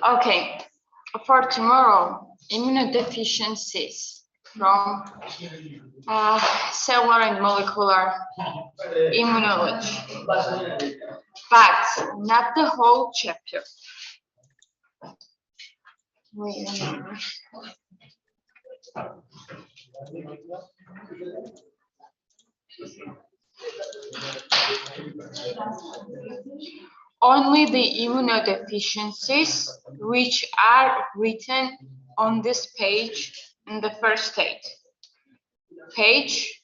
Okay, for tomorrow, immunodeficiencies from cellular and molecular immunology, but not the whole chapter. Wait a minute. Only the immunodeficiencies which are written on this page in the first stage. Page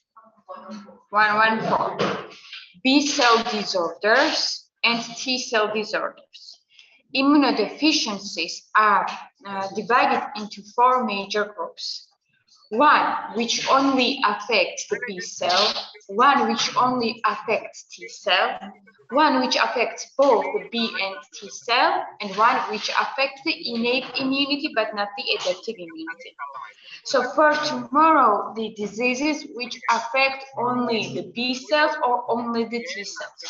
114. B cell disorders and T cell disorders. Immunodeficiencies are divided into 4 major groups. One which only affects the B cell, one which only affects T cell, one which affects both the B and T cell, and one which affects the innate immunity but not the adaptive immunity. So for tomorrow, the diseases which affect only the B cells or only the T cells.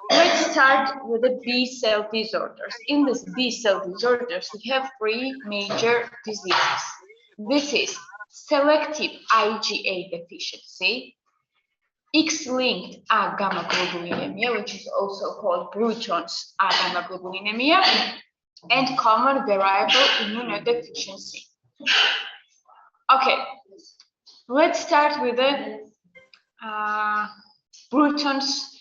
Let's start with the B cell disorders. In this B cell disorders, we have three major diseases. This is selective IgA deficiency, X-linked agammaglobulinemia, which is also called Bruton's agammaglobulinemia, and common variable immunodeficiency. Okay, let's start with the Bruton's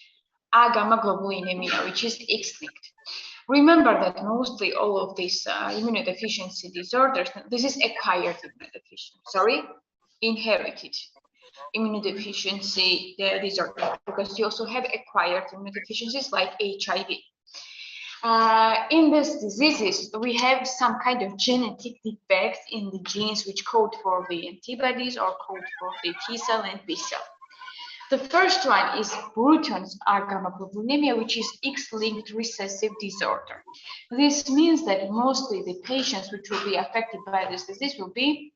agammaglobulinemia, which is X-linked. Remember that mostly all of these immunodeficiency disorders, this is acquired immunodeficiency, inherited immunodeficiency disorder, because you also have acquired immunodeficiencies like HIV. In these diseases, we have some kind of genetic defects in the genes which code for the antibodies or code for the T cell and B cell. The first one is Bruton's agammaglobulinemia, which is X-linked recessive disorder. This means that mostly the patients which will be affected by this disease will be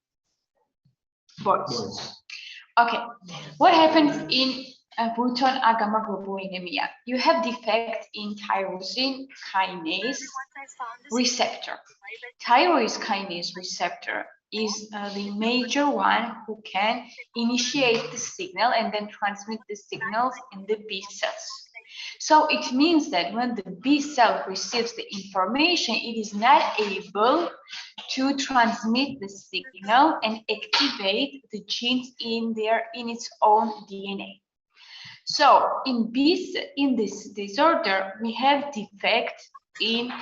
boys. Okay, what happens in Bruton agammaglobulinemia? You have defect in tyrosine kinase receptor. Tyrosine kinase receptor is the major one who can initiate the signal and then transmit the signals in the B cells. So it means that when the B cell receives the information, it is not able to transmit the signal and activate the genes in its own DNA. So in this disorder, we have defect in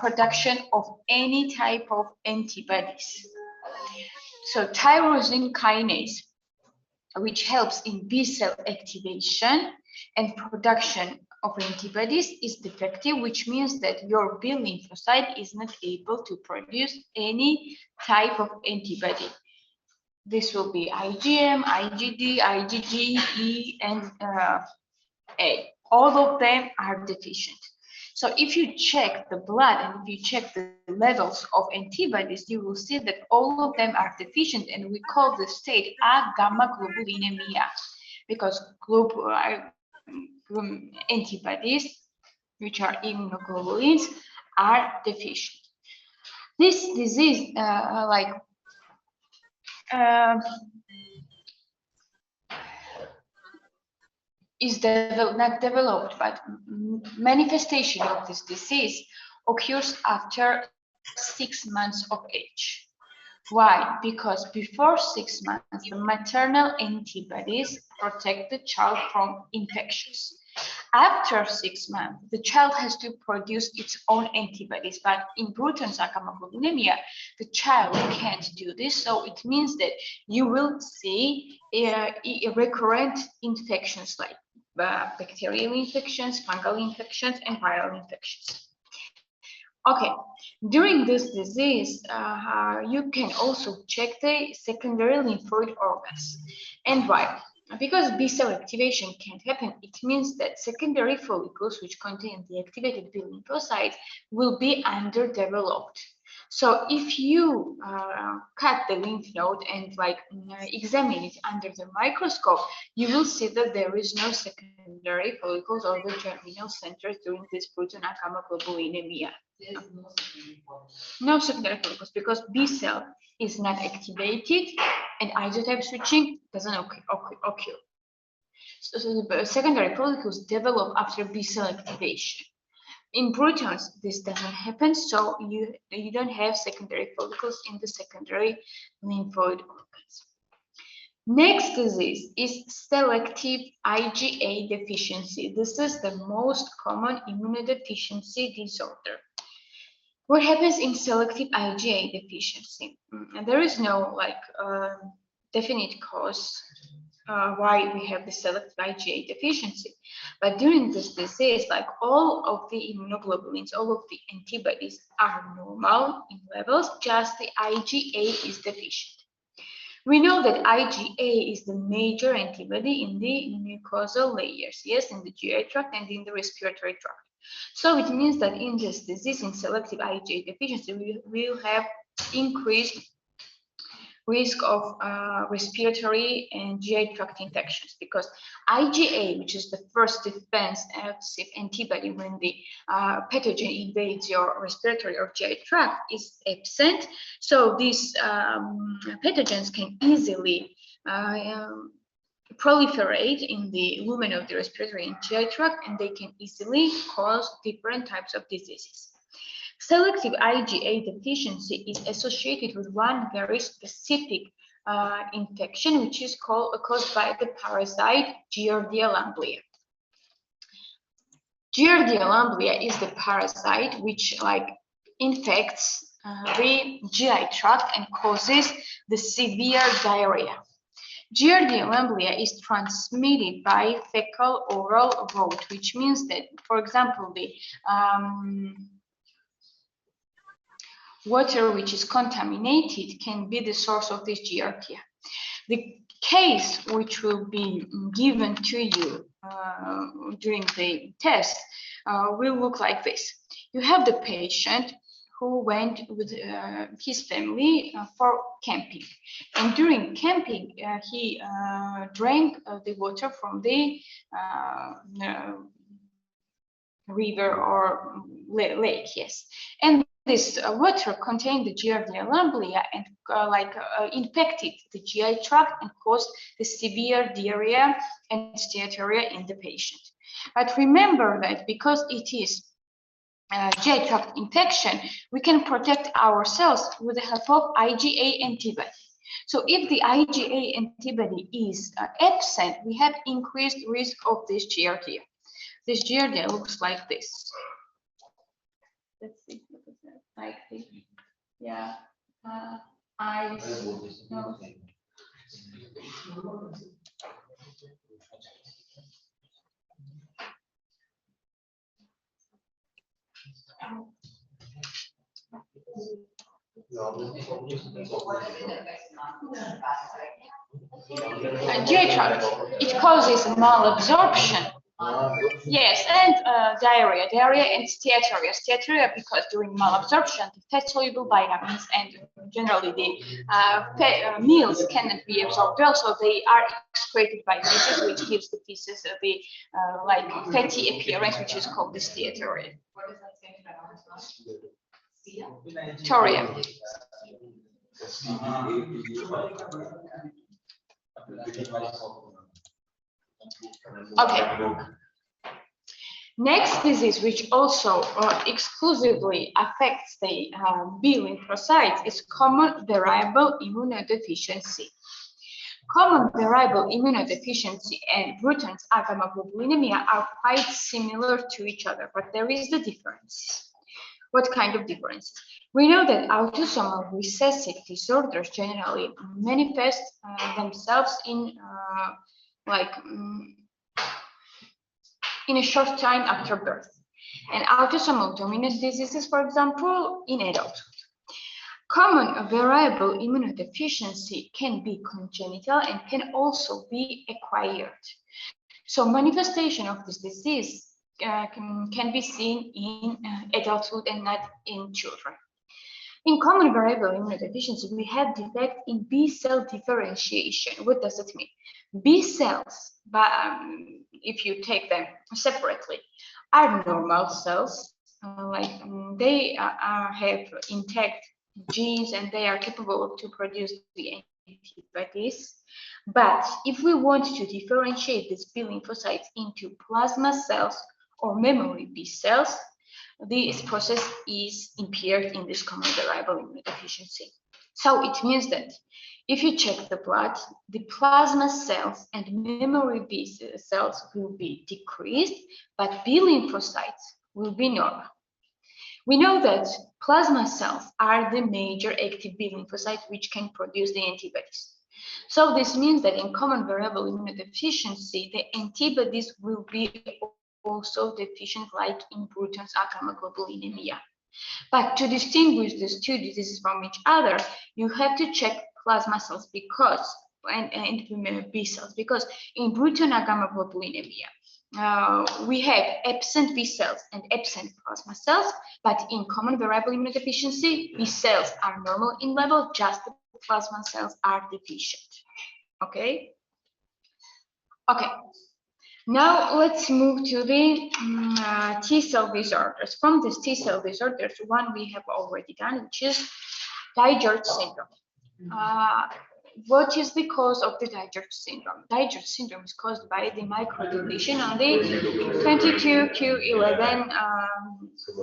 production of any type of antibodies. So tyrosine kinase, which helps in B cell activation and production of antibodies, is defective, which means that your B lymphocyte is not able to produce any type of antibody. This will be IgM, IgD, IgG, E, and A. All of them are deficient. So if you check the blood and if you check the levels of antibodies, you will see that all of them are deficient, and we call the state agammaglobulinemia, because antibodies, which are immunoglobulins, are deficient. This disease, is not developed, but manifestation of this disease occurs after 6 months of age. Why? Because before 6 months, the maternal antibodies protect the child from infections. After 6 months, the child has to produce its own antibodies, but in Bruton's agammaglobulinemia, the child can't do this, so it means that you will see recurrent infections like bacterial infections, fungal infections, and viral infections. Okay, during this disease, you can also check the secondary lymphoid organs. And why? Because B cell activation can't happen, it means that secondary follicles, which contain the activated B lymphocytes, will be underdeveloped. So if you cut the lymph node and examine it under the microscope, you will see that there is no secondary follicles or the germinal centers during this Bruton agammaglobulinemia. No secondary follicles, because B cell is not activated and isotype switching doesn't occur. So the secondary follicles develop after B cell activation. In Bruton's, this doesn't happen, so you don't have secondary follicles in the secondary lymphoid organs. Next disease is selective IgA deficiency. This is the most common immunodeficiency disorder. What happens in selective IgA deficiency? There is no definite cause why we have the selective IgA deficiency. But during this disease, all of the immunoglobulins, all of the antibodies are normal in levels, just the IgA is deficient. We know that IgA is the major antibody in the mucosal layers, yes, in the GI tract and in the respiratory tract. So it means that in this disease, in selective IgA deficiency, we will have increased risk of respiratory and GI tract infections, because IgA, which is the first defensive antibody when the pathogen invades your respiratory or GI tract, is absent. So these pathogens can easily proliferate in the lumen of the respiratory and GI tract, and they can easily cause different types of diseases. Selective IgA deficiency is associated with one very specific infection, which is caused by the parasite Giardia lamblia. Giardia lamblia is the parasite which infects the GI tract and causes the severe diarrhea. Giardia lamblia is transmitted by fecal-oral route, which means that, for example, the water which is contaminated can be the source of this Giardia. The case which will be given to you during the test will look like this. You have the patient who went with his family for camping, and during camping he drank the water from the river or lake, yes, and this water contained the Giardia lamblia and infected the GI tract and caused the severe diarrhea and steatorrhea in the patient. But remember that because it is GI tract infection, we can protect ourselves with the help of IgA antibody. So if the IgA antibody is absent, we have increased risk of this Giardia. This Giardia looks like this. Let's see, like this. Yeah, eyes, nose. GI tract, it causes malabsorption. Yes, and diarrhea and steatorrhea. Steatorrhea because during malabsorption, the fat-soluble vitamins and generally the meals cannot be absorbed well, so they are excreted by feces, which gives the feces the fatty appearance, which is called the steatorrhea. What does that stand for? Toria. Okay. Next disease, which also exclusively affects the B lymphocytes, is common variable immunodeficiency. Common variable immunodeficiency and Bruton's agammaglobulinemia are quite similar to each other, but there is the difference. What kind of difference? We know that autosomal recessive disorders generally manifest themselves in a short time after birth, and autosomal dominant diseases, for example, in adulthood. Common variable immunodeficiency can be congenital and can also be acquired. So manifestation of this disease can be seen in adulthood and not in children. In common variable immunodeficiency, we have defect in B cell differentiation. What does it mean? B cells, if you take them separately, are normal cells. They have intact genes and they are capable to produce the antibodies. But if we want to differentiate these B lymphocytes into plasma cells or memory B cells, this process is impaired in this common variable immunodeficiency. So it means that if you check the blood, the plasma cells and memory B cells will be decreased, but B lymphocytes will be normal. We know that plasma cells are the major active B lymphocytes which can produce the antibodies. So this means that in common variable immunodeficiency, the antibodies will be also deficient, like in Bruton's agammaglobulinemia. But to distinguish these two diseases from each other, you have to check plasma cells because and B cells, because in Bruton agammaglobulinemia we have absent B cells and absent plasma cells, but in common variable immunodeficiency, B cells are normal in level, just the plasma cells are deficient. Okay. Okay. Now let's move to the T cell disorders. From this T cell disorders, one we have already done, which is Dijkert syndrome. What is the cause of the Dijkert syndrome? Dijkert syndrome is caused by the microdeletion on the 22q11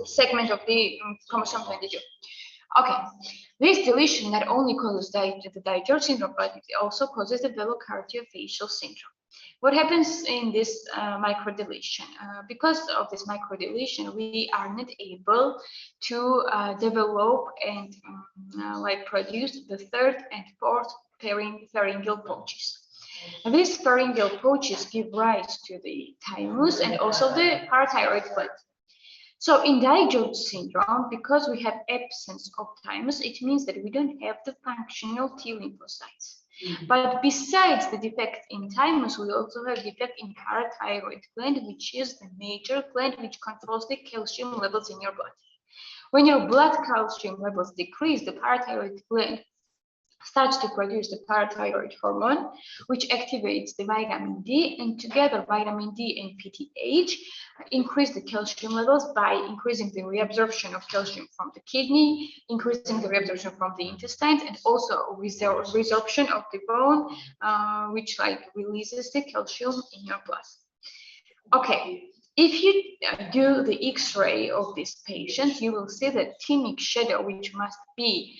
segment of the chromosome 22. Okay, this deletion not only causes the Dijkert syndrome, but it also causes the velocardiofacial syndrome. What happens in this microdeletion? Because of this microdeletion, we are not able to develop and like produce the third and fourth pharyngeal pouches. These pharyngeal pouches give rise to the thymus and also the parathyroid gland. So in Dijkert syndrome, because we have absence of thymus, it means that we don't have the functional T lymphocytes. But besides the defect in thymus, we also have defect in parathyroid gland, which is the major gland which controls the calcium levels in your blood. When your blood calcium levels decrease, the parathyroid gland starts to produce the parathyroid hormone, which activates the vitamin D, and together vitamin D and PTH increase the calcium levels by increasing the reabsorption of calcium from the kidney, increasing the reabsorption from the intestines, and also resorption of the bone, which like releases the calcium in your blood. Okay. If you do the X-ray of this patient, you will see that thymic shadow, which must be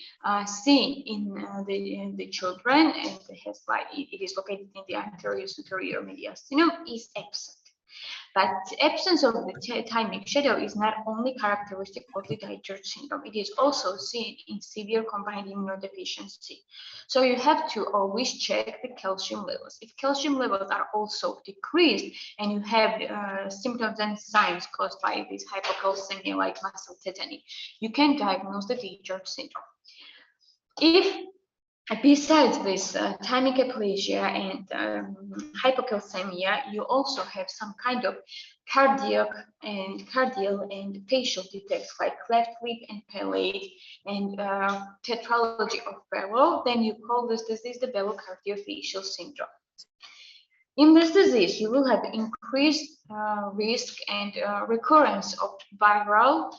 seen in the children, and it is located in the anterior superior mediastinum, is absent. But the absence of the thymic shadow is not only characteristic of the Dijkert syndrome, it is also seen in severe combined immunodeficiency. So you have to always check the calcium levels. If calcium levels are also decreased and you have symptoms and signs caused by this hypocalcemia like muscle tetany, you can diagnose the Dijkert syndrome. If besides this thymic aplasia and hypocalcemia, you also have some kind of cardiac and cardial and facial defects like cleft lip and palate and tetralogy of Barrow, then you call this disease the velocardiofacial syndrome. In this disease, you will have increased risk and recurrence of viral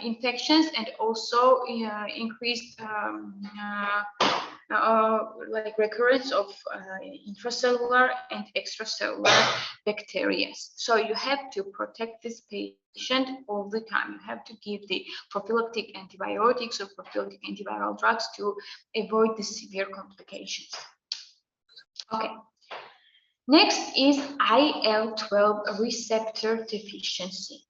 infections and also increased like recurrence of intracellular and extracellular bacteria. So you have to protect this patient all the time. You have to give the prophylactic antibiotics or prophylactic antiviral drugs to avoid the severe complications. Okay. Next is IL-12 receptor deficiency.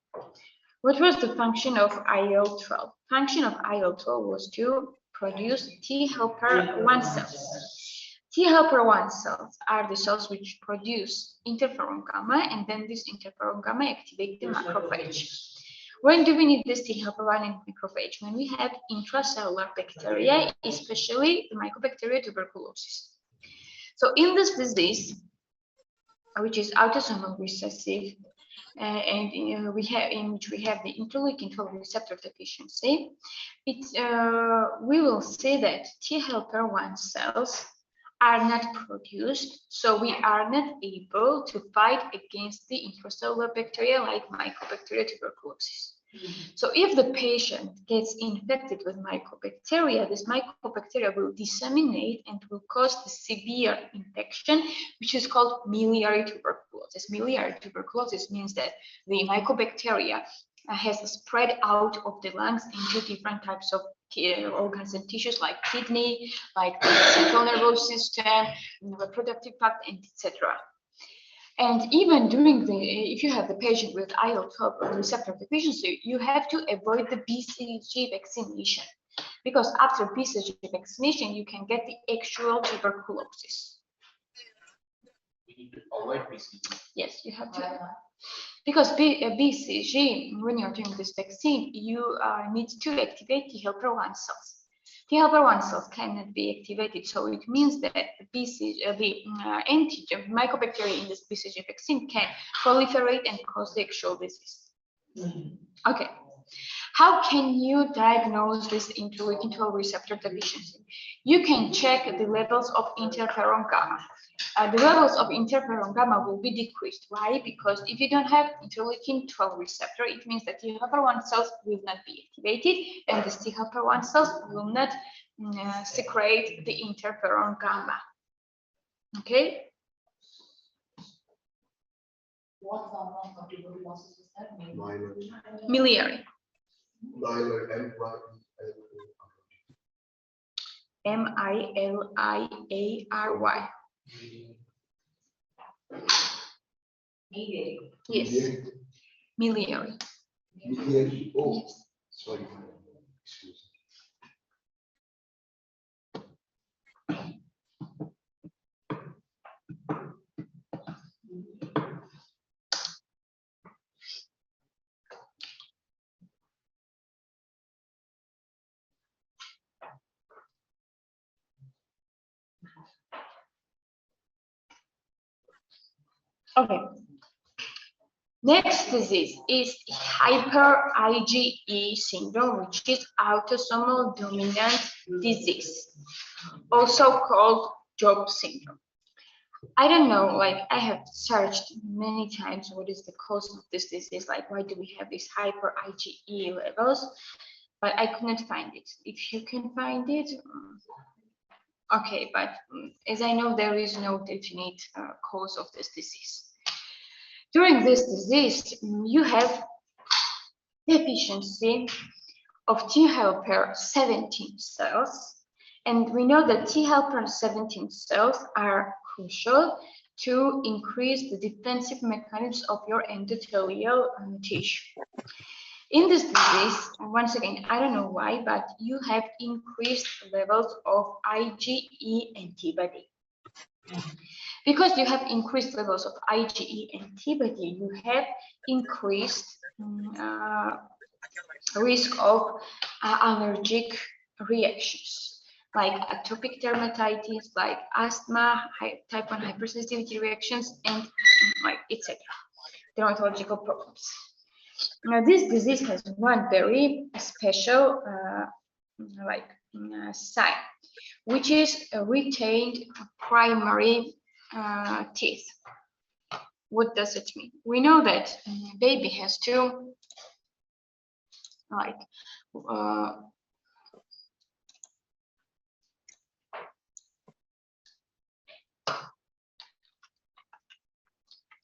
What was the function of IL-12? Function of IL-12 was to produce T helper 1 cells. T helper 1 cells are the cells which produce interferon gamma, and then this interferon gamma activate the macrophage. When do we need this T helper 1 in macrophage? When we have intracellular bacteria, especially the Mycobacteria tuberculosis. So in this disease, which is autosomal recessive, and we have in which we have the interleukin-12 receptor deficiency, we will see that T helper 1 cells are not produced, so we are not able to fight against the intracellular bacteria like Mycobacteria tuberculosis. So if the patient gets infected with mycobacteria, this mycobacteria will disseminate and will cause the severe infection, which is called miliary tuberculosis. Miliary tuberculosis means that the mycobacteria has spread out of the lungs into different types of organs and tissues like kidney, like the central nervous system, reproductive tract, and etc. And even during if you have the patient with IL-12 receptor deficiency, you have to avoid the BCG vaccination, because after BCG vaccination, you can get the actual tuberculosis. We need to avoid BCG. Yes, you have to. Because BCG, when you're doing this vaccine, you need to activate T helper 1 cells. T helper 1 cells cannot be activated, so it means that the antigen Mycobacteria in this BCG vaccine can proliferate and cause the actual disease. Okay. How can you diagnose this interleukin 12 receptor deficiency? You can check the levels of interferon gamma. The levels of interferon gamma will be decreased. Why? Because if you don't have interleukin 12 receptor, it means that T helper 1 cells will not be activated, and the T helper 1 cells will not secrete the interferon gamma. Okay. What form of tuberculosis is that? Miliary. M-I-L-I-A-R-Y. Yes. Miliary. Oh, Yes. sorry. Excuse me. Okay. Next disease is hyper IgE syndrome, which is autosomal dominant disease, also called Job syndrome. I don't know, like I have searched many times what is the cause of this disease, like why do we have these hyper IgE levels, but I could not find it. If you can find it, okay, but as I know, there is no definite cause of this disease. During this disease, you have deficiency of T helper 17 cells, and we know that T helper 17 cells are crucial to increase the defensive mechanisms of your endothelial tissue. In this disease, once again, I don't know why, but you have increased levels of IgE antibody. Because you have increased levels of IgE antibody, you have increased risk of allergic reactions, like atopic dermatitis, like asthma, type 1 hypersensitivity reactions, and like etc. Dermatological problems. Now, this disease has one very special sign, which is a retained primary teeth. What does it mean? We know that baby has to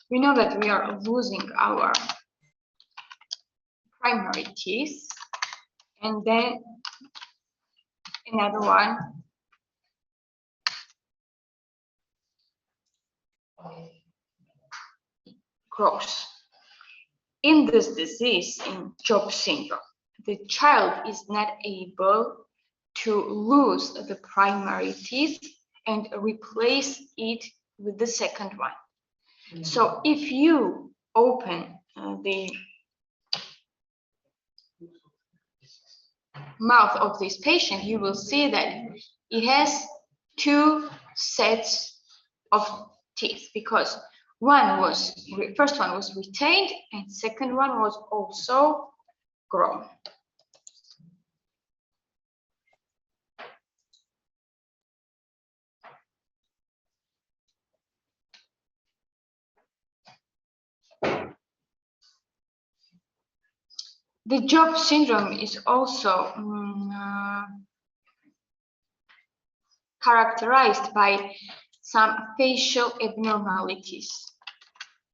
we know that we are losing our primary teeth, and then another one grows. In this disease, in Job syndrome, the child is not able to lose the primary teeth and replace it with the second one. So if you open the mouth of this patient, you will see that it has two sets of teeth, because first one was retained and second one was also grown. The Job syndrome is also characterized by some facial abnormalities,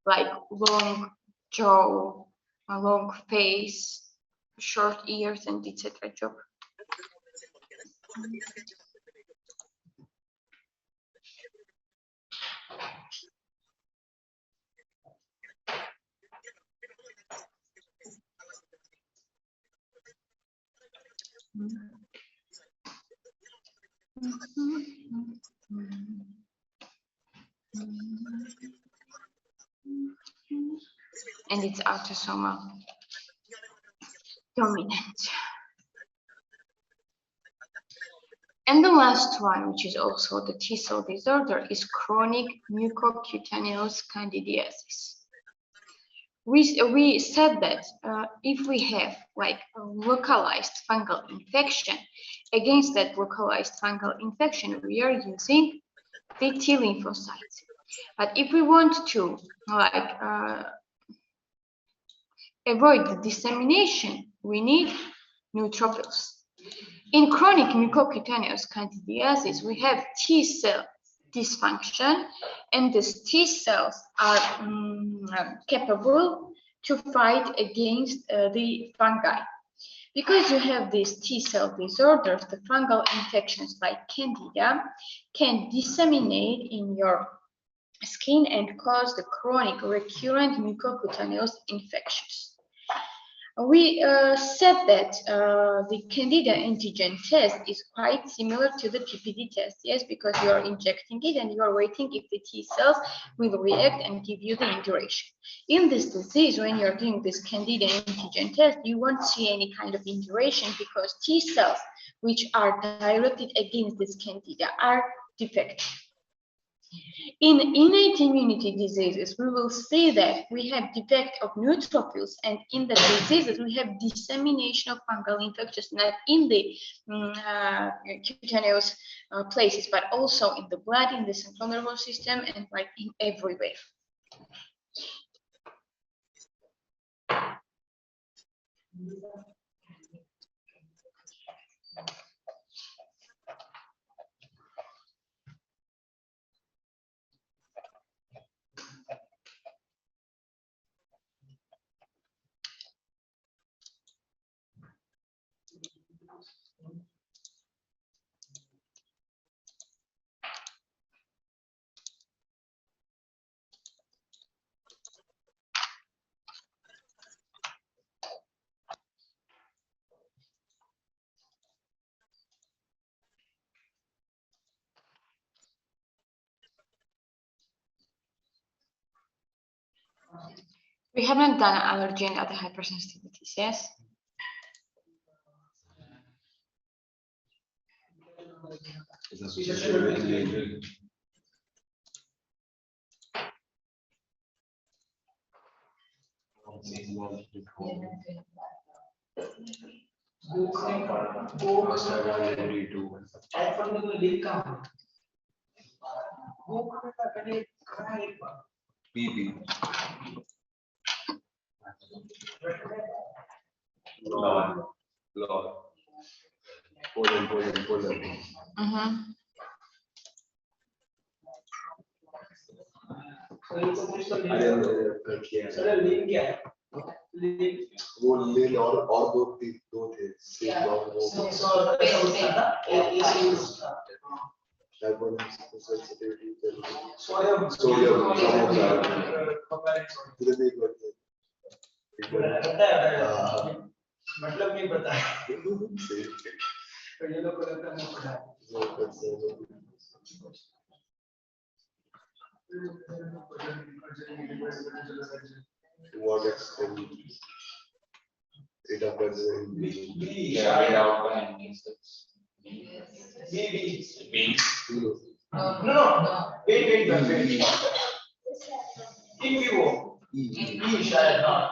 like long jaw, a long face, short ears, and etc. Job. And it's autosomal dominant. one last one, which is also the T cell disorder, is chronic mucocutaneous candidiasis. We said that if we have like a localized fungal infection, against that localized fungal infection, we are using the T lymphocytes. But if we want to like avoid the dissemination, we need neutrophils. In chronic mucocutaneous candidiasis, we have T cell dysfunction, and these T cells are capable to fight against the fungi. Because you have these T cell disorders, the fungal infections like Candida can disseminate in your skin and cause the chronic recurrent mucocutaneous infections. We said that the Candida antigen test is quite similar to the PPD test, yes, because you are injecting it and you are waiting if the T cells will react and give you the induration. In this disease, when you're doing this Candida antigen test, you won't see any kind of induration because T cells, which are directed against this Candida, are defective. In innate immunity diseases, we will see that we have defect of neutrophils, and in the diseases, we have dissemination of fungal infections, not in the cutaneous places, but also in the blood, in the central nervous system, and like in everywhere. We haven't done allergy and other hypersensitivities, yes? Lord. Poland. वो लील और दो थे same मतलब नहीं पता है तो ये लोग को लगता है पढ़ा what extent it occurs in carried out by no wait in vivo शायद हाँ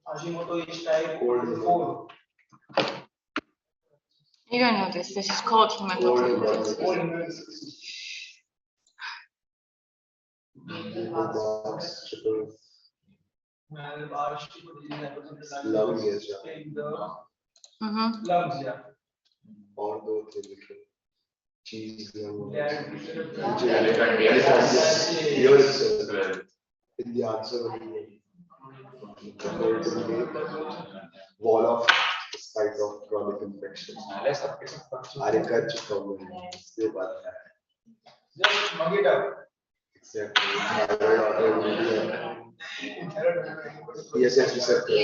Hashimoto is type 4. You don't know this. This is called hematochromatosis. lungs, yeah. और दो थे लिखे cheese in the answer wall of site of chronic infection. आरे कर चुका हूँ इसके बाद है. Just mug it up. Exactly. ESH receptor.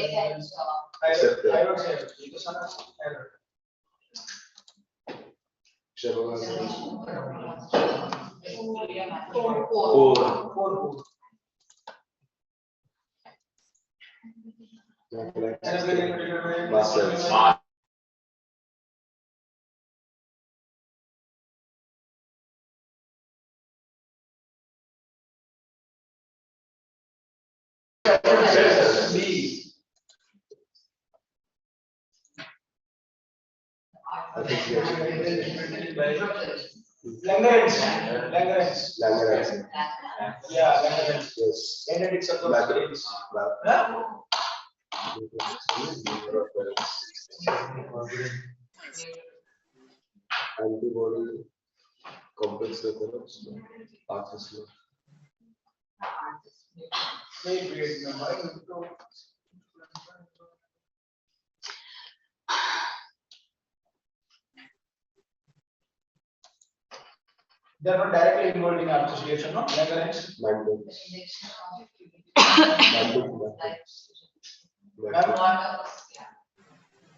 Muscles. Langerhans. Yeah, Langerhans. Yes. Genetics of those Black. states. Black. Antibody complex artist. They are not directly involved in association, no? Langerhans.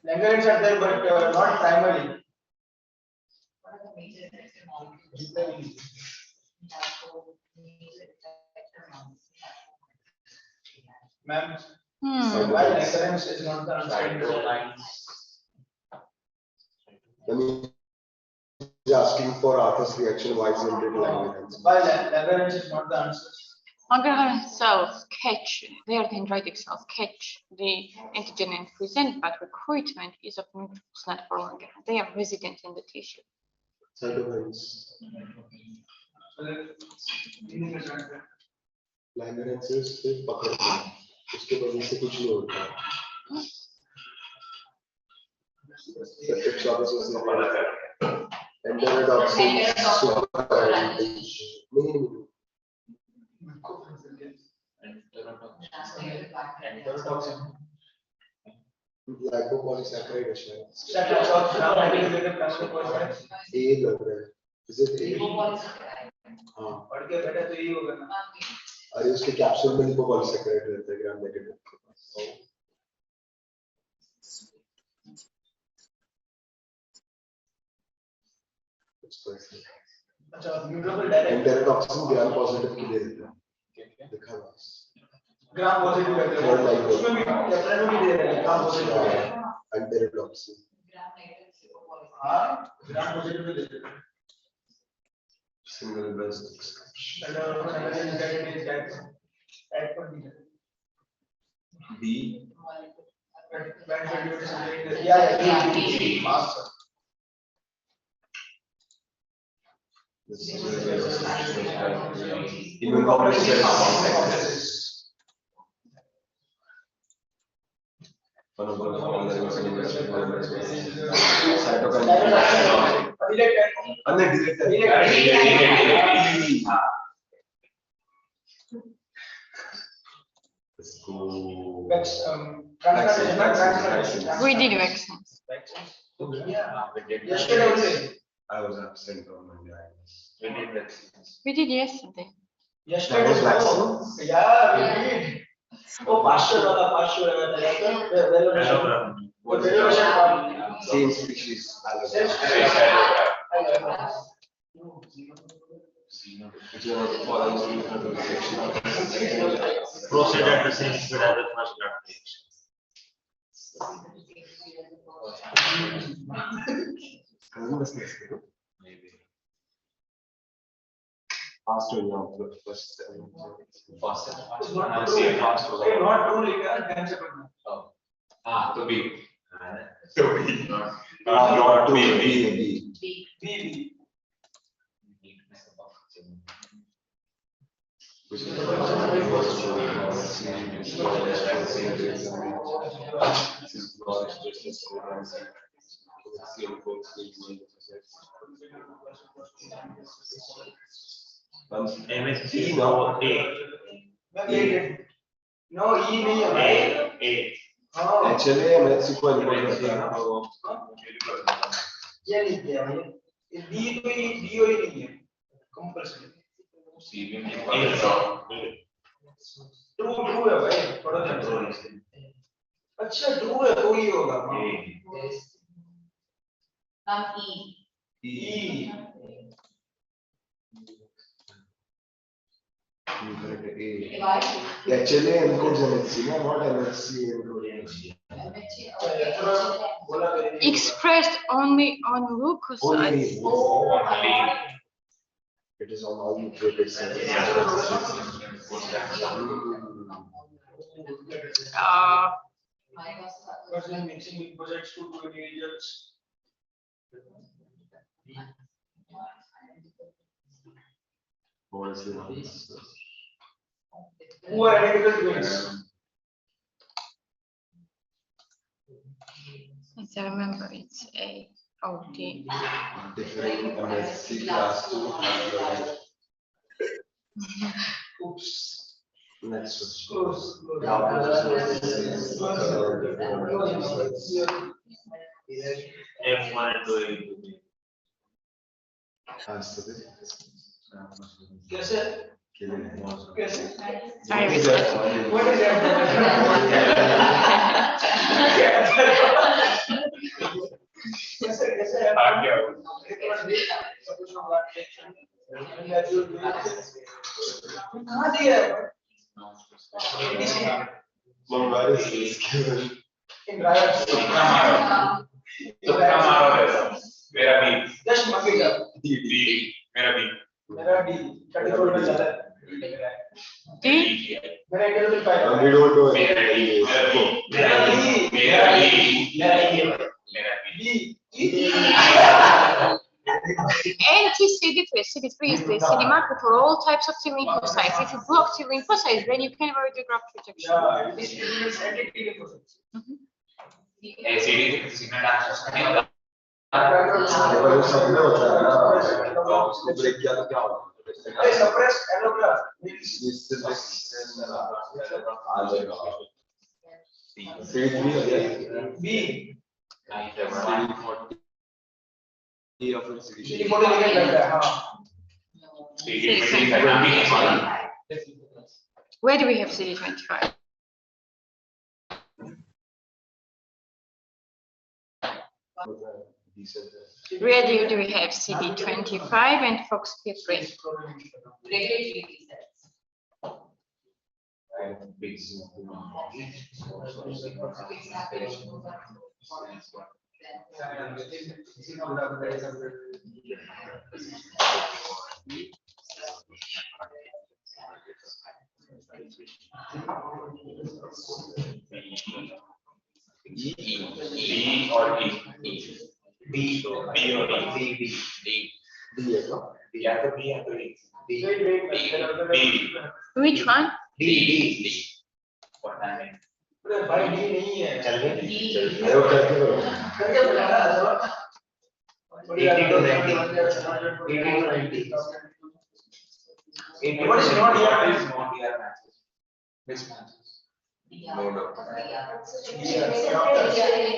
Langerhans are there, but not primarily. Ma'am, why Langerhans is not the answer? Asking for Arthur's reaction. Why is it Langerhans? Why Langerhans is not the answer? Langerhans cells catch, they are dendritic cells, catch the antigen and present, but recruitment is of no use not for Langerhans. They are resident in the tissue. Cytokines. Langerhans से पकड़ते हैं, उसके वजह से कुछ नहीं होता। Septic shock associated. Enterotoxin. Lipopolysaccharide है शायद। A लग रहा है। Is it A? हाँ। पढ़ के बैठा तो ये होगा ना। अरे उसके कैप्सूल में लिपोपॉलीसैकेराइड रहता है ग्राम नेगेटिव के पास। अच्छा neutrophil direct enterotoxin gram positive के लिए रहता है। देखा हुआ ग्राम पॉजिटिव रहता है। उसमें भी डेफिनेटली भी दे रहे हैं ग्राम पॉजिटिव एंटेरोटॉक्सिन। हाँ ग्राम पॉजिटिव भी देते हैं। Single breast B. Immune complex We did vaccines. Yesterday only. I was absent on Monday. We did vaccines. We did yesterday. Yesterday was vaccines. Yeah, we did. Oh, pasture lगा Same species. Proceed at the same speed as the first drug reaction. Maybe. Faster now, first. Faster. not true लिखा cancer करना। हाँ तो भी Not B. B. MSG no A. No E नहीं है भाई। A. Actually, MHC को involve करता है तो ये नहीं किया भाई। D तो ही D और ही नहीं है। कंपल्सरी। C में True है भाई। थोड़ा सा true है। अच्छा true है तो ही होगा। E. Actually, encodes MHC, no, not MHC encodes. Expressed only on leukocytes. Only. It is on all nucleotide cells. Person mixing lymphocytes to agents. What is the Who are identical twins? As I remember, it's A O T. different MHC class 2 haploid? Oops. Next question. Close. F1 and 2. Answer this. कैसे? कैसे? I researched. What is that? कैसे कैसे? कहाँ दिया है? One virus is given. In riots. मेरा B. Just mark it up. B. मेरा B. मेरा D 34 में चला है. D? मेरा इंटर में 5. We don't know. मेरा D. मेरा B. मेरा B. Anti-CD3. CD3 is the CD marker for all types of T lymphocytes. If you block T lymphocytes, then you can avoid the graft rejection. Yeah, this is anti-T lymphocytes. CD signal transfer नहीं होता. अगर वो सब में होता है ना, तो उसको ब्रेक किया तो क्या होगा? Hey, suppress allograft. इससे आ जाएगा। CD3 हो गया। B. CD40 या फिर CD3। CD40 लिखा जाता है, हाँ. Where do we have CD25? Where do we have CD25 and FOXP3? Regulatory T cells. E or E? B or D? D है क्या? या तो B या तो D. B. Which one? D. What I mean? अरे भाई D नहीं है. चल गए? अरे वो करके करो। करके बताना है. 80 to 90. What is not here? What is not here matches? Which matches? No, no.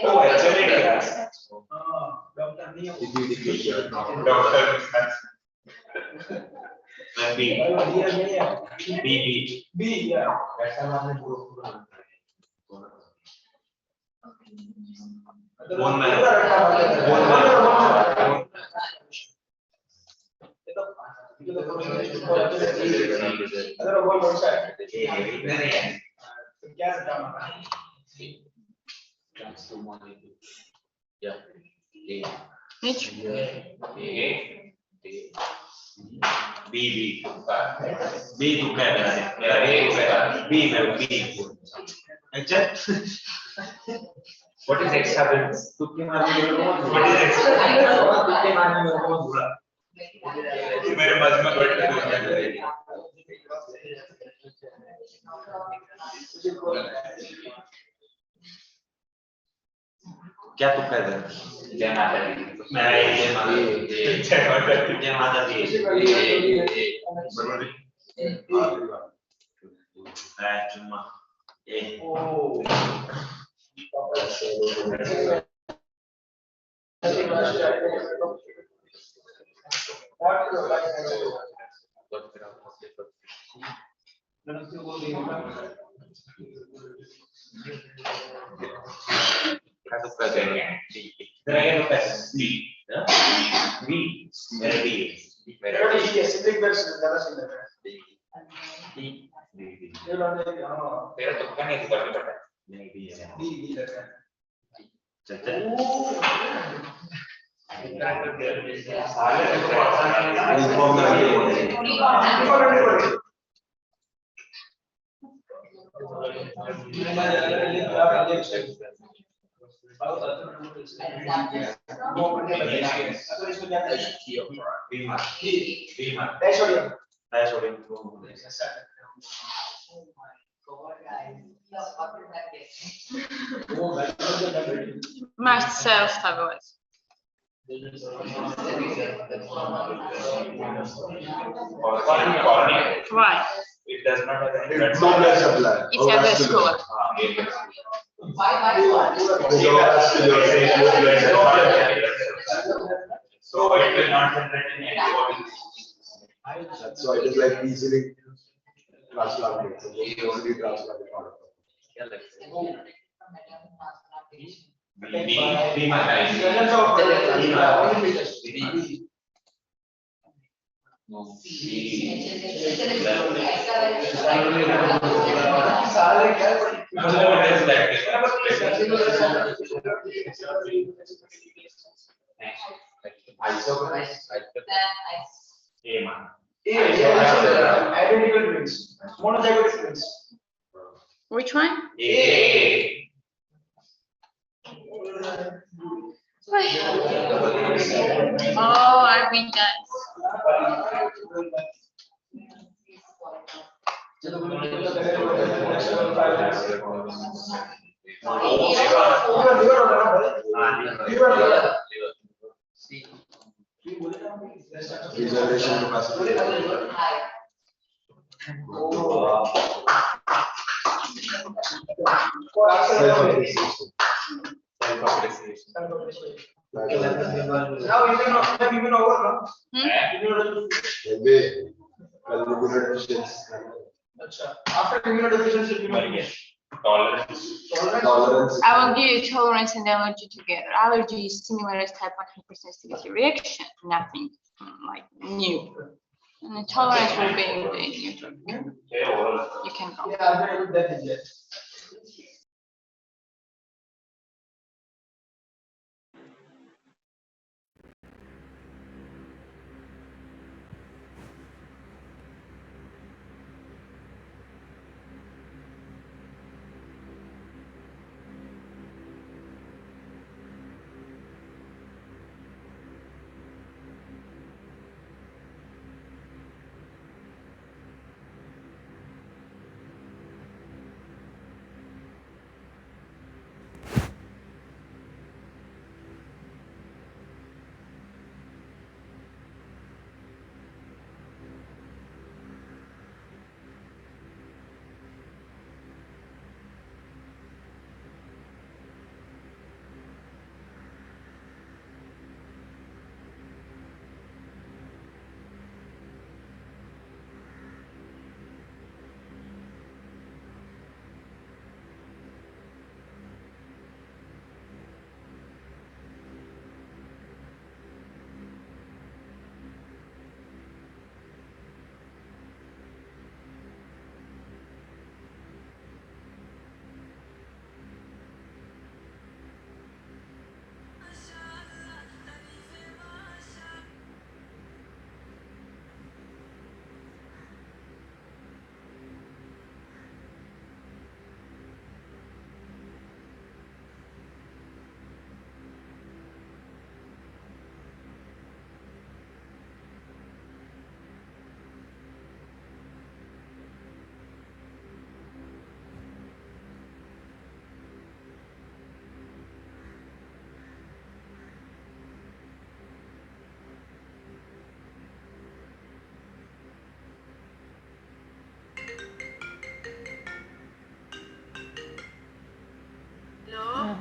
Oh, accelerator. Doctor नहीं है. D decay किया। Doctor. B. D नहीं है. B. B, yeah. ऐसा आपने पूरा One man. अगर वो बोल सकता है क्या बताऊं? Yeah. Which? B together. B What is extra? What is extra? मेरे बाजू में बैठ क्या तुक्का है? जय माता दी। जय माता दी। चुम्मा। क्या तुक्का देंगे? B. मेरा D है। तेरा तुक्का नहीं थी कभी पता नहीं भी है Marcelo Tavares. Why? It does not have any It's no blood supply. It's avascular. So it will not generate any antibodies. So it is like easily transplanted. So easily transplanted part of it. Identical twins, monozygotic twins. Which one? Oh, I've been done. Reservation capacity. Now even over, no? Maybe immunodeficiency. After immunodeficiency, Tolerance. I will give you tolerance and allergy together. Allergy is similar as type 1 hypersensitivity reaction, nothing like new. And the tolerance will be in the new drug. You can go. Yeah, that is it.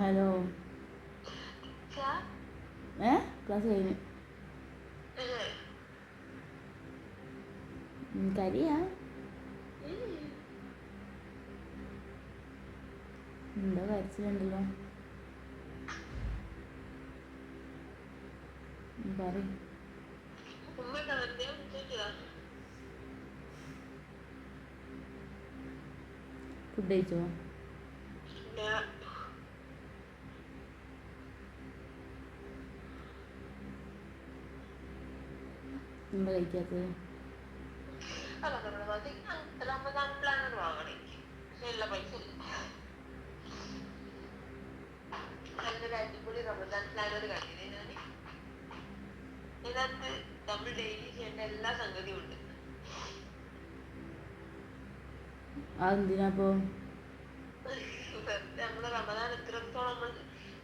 Hello class കഴിഞ്ഞു കരിയാ എന്തോ കരച്ചിലുണ്ടല്ലോ പറയും food കഴിച്ചോ? എന്താ കഴിക്കാത്തത്? Ramadan planar വാങ്ങണേ, പക്ഷെ ഉള്ള പൈസ ഇല്ല. നല്ലൊരു അടിപൊളി റമദാൻ പ്ലാനർ കണ്ടില്ലേ ഞാൻ? ഇതിനകത്ത് നമ്മൾ ഡെയിലി ചെയ്യേണ്ട എല്ലാ സംഗതിയും ഉണ്ട്. അതെന്തിനാപ്പോ? നമ്മള് റമദാൻ എത്രത്തോളം നമ്മൾ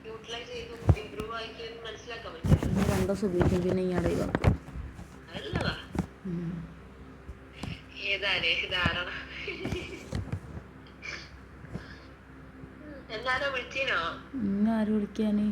യൂട്ടിലൈസ് ചെയ്തു ഇമ്പ്രൂവ് ആക്കിയെന്ന് മനസ്സിലാക്കാൻ പറ്റും. 2 ദിവസം ഉപയോഗിക്കും, പിന്നെ ഇയാളെ ഒഴിവാക്കും. നല്ലതാ. ഏതാലേ ധാരണ. എന്നാരോ വിളിച്ചീനോ? ആരും വിളിക്കാന്?